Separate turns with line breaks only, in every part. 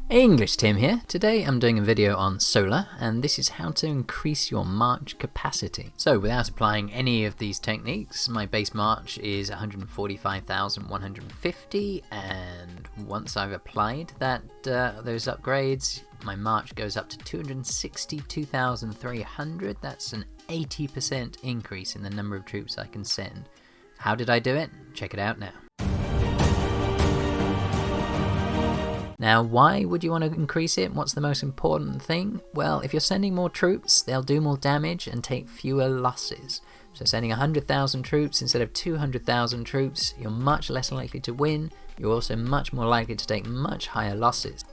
EnglishTim here. Today I'm doing a video on solar, and this is how to increase your march capacity. So without applying any of these techniques, my base march is 145,150, and once I've applied those upgrades, my march goes up to 262,300. That's an 80% increase in the number of troops I can send. How did I do it? Check it out now. Now, why would you want to increase it? What's the most important thing? Well, if you're sending more troops, they'll do more damage and take fewer losses. So sending 100,000 troops instead of 200,000 troops, you're much less likely to win. You're also much more likely to take much higher losses.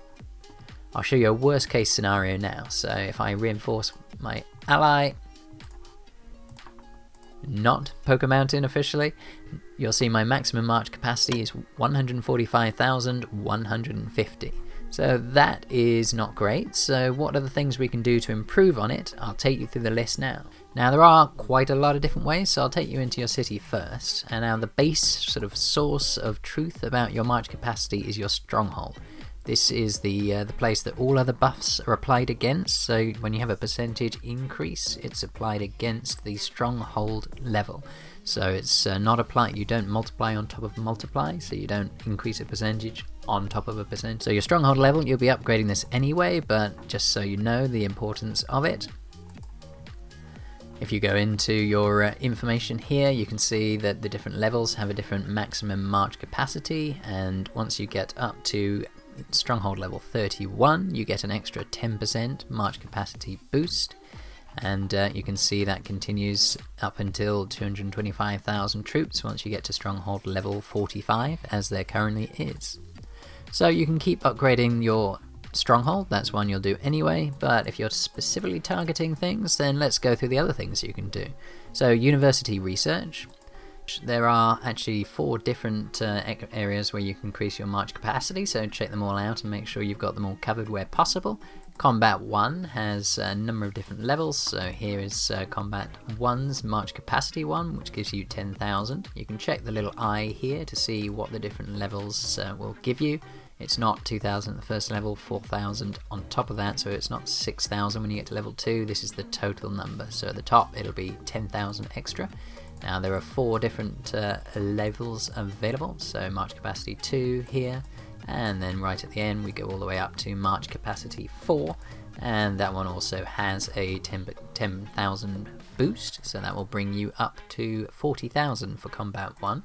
I'll show you a worst case scenario now. So if I reinforce my ally, not Poker Mountain officially, you'll see my maximum march capacity is 145,150. So that is not great. So what are the things we can do to improve on it? I'll take you through the list now. Now there are quite a lot of different ways, so I'll take you into your city first. And now the base sort of source of truth about your march capacity is your Stronghold. This is the place that all other buffs are applied against, so when you have a percentage increase, it's applied against the Stronghold level. So it's not applied, you don't multiply on top of multiply, so you don't increase a percentage on top of a percentage. So your Stronghold level, you'll be upgrading this anyway, but just so you know the importance of it. If you go into your information here, you can see that the different levels have a different maximum march capacity, and once you get up to Stronghold level 31, you get an extra 10% march capacity boost, and you can see that continues up until 225,000 troops once you get to Stronghold level 45, as there currently is. So you can keep upgrading your Stronghold, that's one you'll do anyway, but if you're specifically targeting things, then let's go through the other things you can do. So university research. There are actually 4 different areas where you can increase your march capacity, so check them all out and make sure you've got them all covered where possible. Combat 1 has a number of different levels, so here is Combat 1's march capacity one, which gives you 10,000. You can check the little eye here to see what the different levels will give you. It's not 2,000 at the first level, 4,000 on top of that, so it's not 6,000 when you get to level 2, this is the total number. So at the top it'll be 10,000 extra. Now there are 4 different levels available, so march capacity 2 here, and then right at the end we go all the way up to march capacity 4, and that one also has a 10,000 boost, so that will bring you up to 40,000 for Combat 1.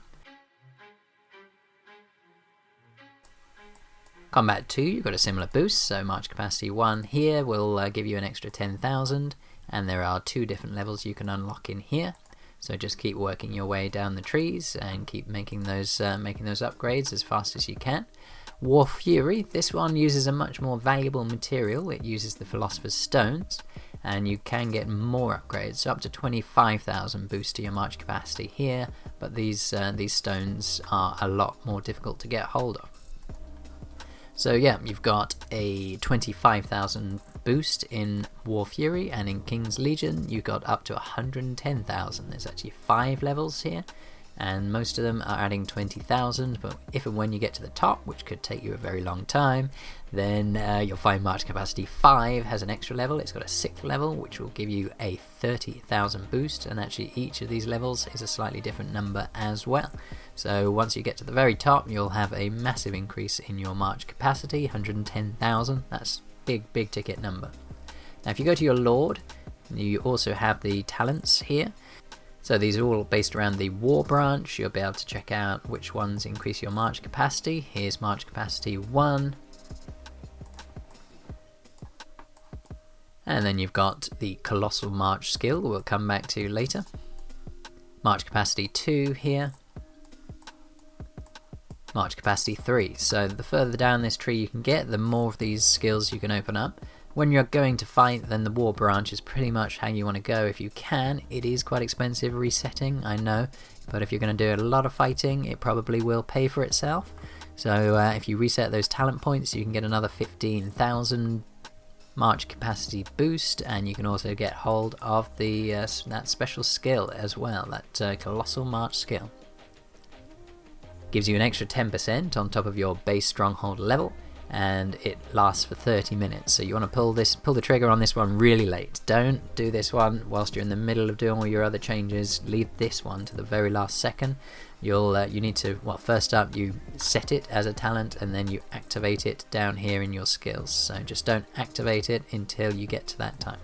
Combat 2, you've got a similar boost, so march capacity 1 here will give you an extra 10,000, and there are 2 different levels you can unlock in here. So just keep working your way down the trees and keep making those upgrades as fast as you can. War Fury, this one uses a much more valuable material. It uses the Philosopher's Stones, and you can get more upgrades, so up to 25,000 boost to your march capacity here, but these stones are a lot more difficult to get hold of. So yeah, you've got a 25,000 boost in War Fury, and in King's Legion you got up to 110,000. There's actually 5 levels here, and most of them are adding 20,000, but if and when you get to the top, which could take you a very long time, then you'll find march capacity 5 has an extra level. It's got a 6th level which will give you a 30,000 boost, and actually each of these levels is a slightly different number as well. So once you get to the very top, you'll have a massive increase in your march capacity, 110,000. That's big ticket number. Now if you go to your Lord, you also have the talents here. So these are all based around the War branch. You'll be able to check out which ones increase your march capacity. Here's march capacity 1. And then you've got the colossal march skill we'll come back to later. March capacity 2 here. March capacity 3. So the further down this tree you can get, the more of these skills you can open up. When you're going to fight, then the War branch is pretty much how you want to go if you can. It is quite expensive resetting, I know, but if you're going to do a lot of fighting, it probably will pay for itself. So if you reset those talent points, you can get another 15,000 march capacity boost, and you can also get hold of the that special skill as well, that colossal march skill. Gives you an extra 10% on top of your base Stronghold level, and it lasts for 30 minutes. So you want to pull the trigger on this one really late. Don't do this one whilst you're in the middle of doing all your other changes. Leave this one to the very last second. You need to, well, first up you set it as a talent and then you activate it down here in your skills. So just don't activate it until you get to that time.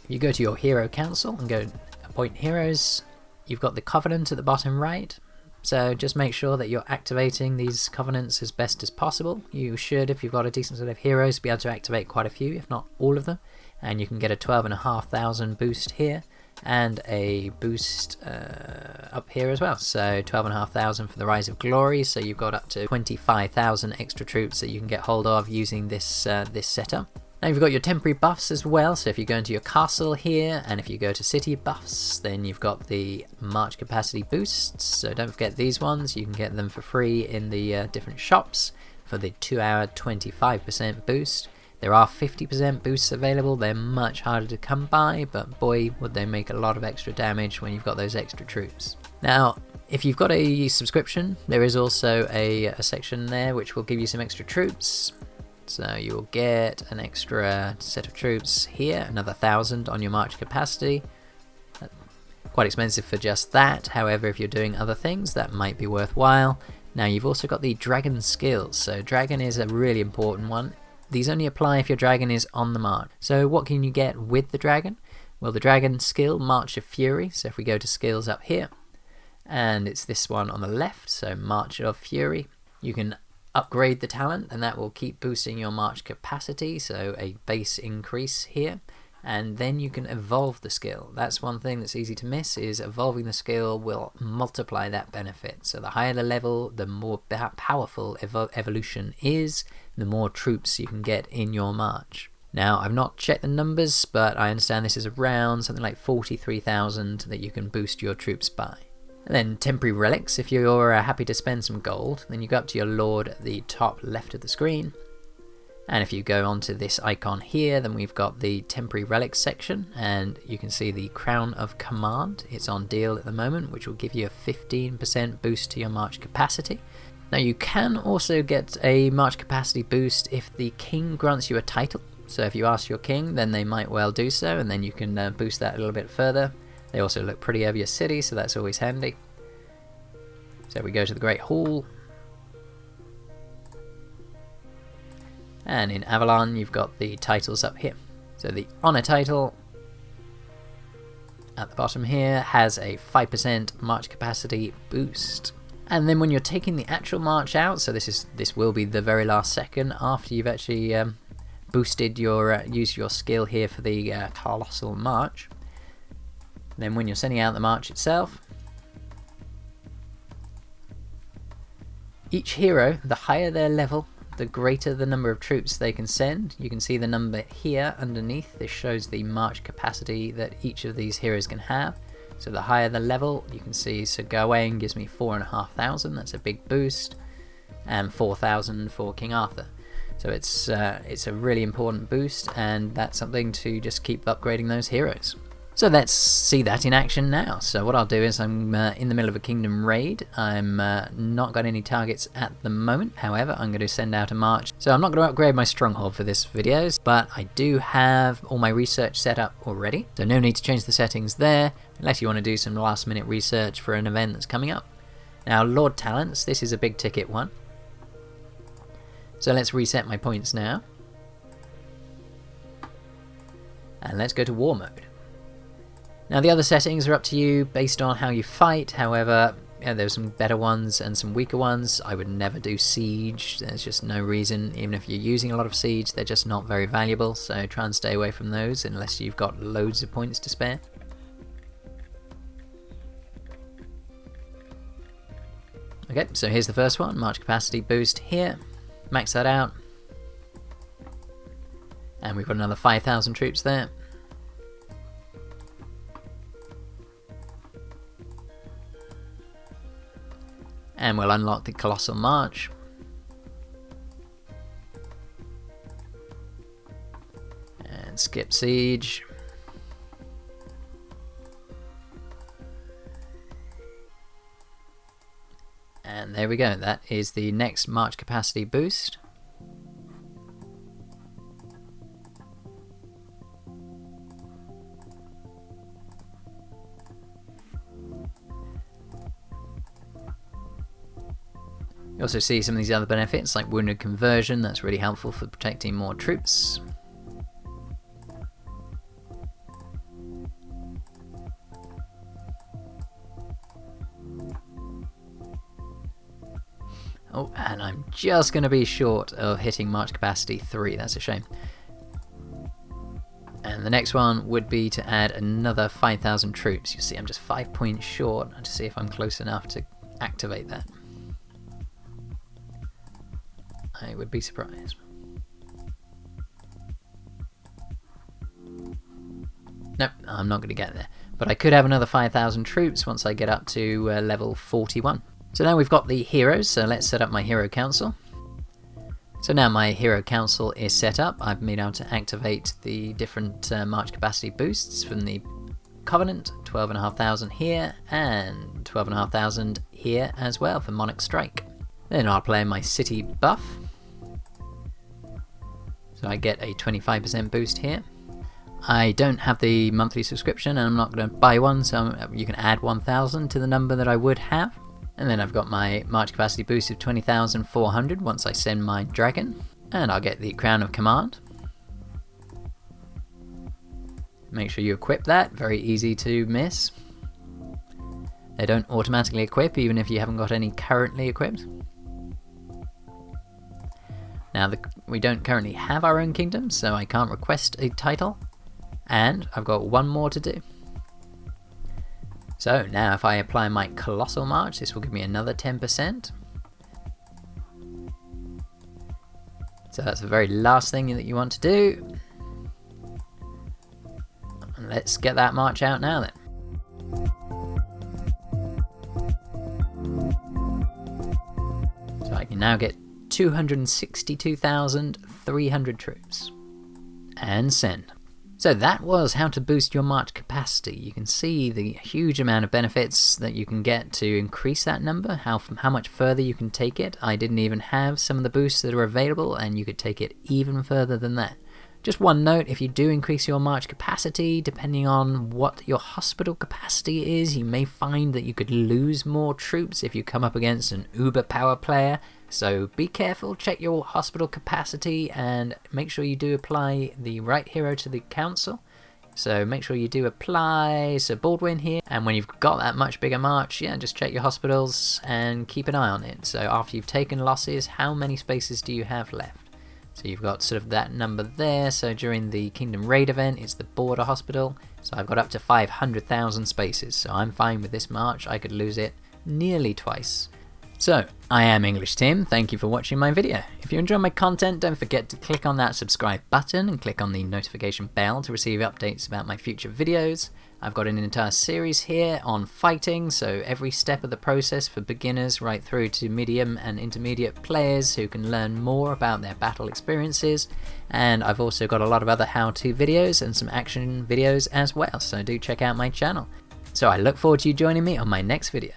You go to your hero council and go appoint heroes. You've got the covenant at the bottom right. So just make sure that you're activating these covenants as best as possible. You should, if you've got a decent set of heroes, be able to activate quite a few, if not all of them. And you can get a 12,500 boost here and a boost up here as well. So 12,500 for the Rise of Glory. So you've got up to 25,000 extra troops that you can get hold of using this this setup. Now you've got your temporary buffs as well, so if you go into your castle here, and if you go to city buffs, then you've got the march capacity boosts, so don't forget these ones. You can get them for free in the different shops for the 2-hour 25% boost. There are 50% boosts available. They're much harder to come by, but boy would they make a lot of extra damage when you've got those extra troops. Now if you've got a subscription, there is also a section there which will give you some extra troops. So you will get an extra set of troops here, another 1,000 on your march capacity. Quite expensive for just that, however if you're doing other things that might be worthwhile. Now you've also got the dragon skills, so dragon is a really important one. These only apply if your dragon is on the march. So what can you get with the dragon? Well, the dragon skill, March of Fury, so if we go to skills up here, and it's this one on the left, so March of Fury, you can upgrade the talent and that will keep boosting your march capacity, so a base increase here, and then you can evolve the skill. That's one thing that's easy to miss, is evolving the skill will multiply that benefit. So the higher the level, the more powerful evolution is, the more troops you can get in your march. Now I've not checked the numbers, but I understand this is around something like 43,000 that you can boost your troops by. And then temporary relics, if you're happy to spend some gold, then you go up to your lord at the top left of the screen. And if you go onto this icon here, then we've got the temporary relics section, and you can see the Crown of Command. It's on deal at the moment, which will give you a 15% boost to your march capacity. Now you can also get a march capacity boost if the king grants you a title. So if you ask your king, then they might well do so, and then you can boost that a little bit further. They also look pretty over your city, so that's always handy. So we go to the Great Hall. And in Avalon, you've got the titles up here. So the Honor title at the bottom here has a 5% march capacity boost. And then when you're taking the actual march out, so this will be the very last second after you've actually boosted your used your skill here for the colossal march. Then when you're sending out the march itself, each hero, the higher their level, the greater the number of troops they can send. You can see the number here underneath. This shows the march capacity that each of these heroes can have. So the higher the level, you can see, so KoA gives me 4,500, that's a big boost, and 4,000 for King Arthur. So it's a really important boost, and that's something to just keep upgrading those heroes. So let's see that in action now. So what I'll do is I'm in the middle of a kingdom raid. I'm not got any targets at the moment. However, I'm going to send out a march. So I'm not going to upgrade my stronghold for this video, but I do have all my research set up already. So no need to change the settings there, unless you want to do some last minute research for an event that's coming up. Now Lord Talents, this is a big ticket one. So let's reset my points now. And let's go to war mode. Now the other settings are up to you based on how you fight. However, there's some better ones and some weaker ones. I would never do siege. There's just no reason. Even if you're using a lot of siege, they're just not very valuable. So try and stay away from those unless you've got loads of points to spare. Okay, so here's the first one. March capacity boost here. Max that out. And we've got another 5,000 troops there. And we'll unlock the Colossal March. And skip Siege. And And there we go, that is the next march capacity boost. You also see some of these other benefits like wounded conversion, that's really helpful for protecting more troops. Oh, and I'm just going to be short of hitting march capacity 3, that's a shame. And the next one would be to add another 5,000 troops. You see I'm just 5 points short, to see if I'm close enough to activate that. I would be surprised. Nope, I'm not going to get there. But I could have another 5,000 troops once I get up to level 41. So now we've got the heroes, so let's set up my hero council. So now my hero council is set up. I've been able to activate the different march capacity boosts from the Covenant, 12,500 here, and 12,500 here as well for Monarch Strike. Then I'll play my city buff. So I get a 25% boost here. I don't have the monthly subscription and I'm not going to buy one, so you can add 1,000 to the number that I would have. And then I've got my march capacity boost of 20,400 once I send my dragon. And I'll get the Crown of Command. Make sure you equip that, very easy to miss. They don't automatically equip even if you haven't got any currently equipped. Now we don't currently have our own kingdom, so I can't request a title. And I've got one more to do. So now if I apply my colossal march, this will give me another 10%. So that's the very last thing that you want to do. And let's get that march out now then. So I can now get 262,300 troops. And send. So that was how to boost your march capacity. You can see the huge amount of benefits that you can get to increase that number, how much further you can take it. I didn't even have some of the boosts that are available, and you could take it even further than that. Just one note, if you do increase your march capacity, depending on what your hospital capacity is, you may find that you could lose more troops if you come up against an uber power player. So be careful, check your hospital capacity and make sure you do apply the right hero to the council. So make sure you do apply Sir Baldwin here, and when you've got that much bigger march, yeah, just check your hospitals and keep an eye on it. So after you've taken losses, how many spaces do you have left? So you've got sort of that number there. So during the Kingdom Raid event, it's the border hospital. So I've got up to 500,000 spaces. So I'm fine with this march. I could lose it nearly twice. So, I am EnglishTim, thank you for watching my video. If you enjoy my content, don't forget to click on that subscribe button and click on the notification bell to receive updates about my future videos. I've got an entire series here on fighting, so every step of the process for beginners right through to medium and intermediate players who can learn more about their battle experiences. And I've also got a lot of other how-to videos and some action videos as well, so do check out my channel. So I look forward to you joining me on my next video.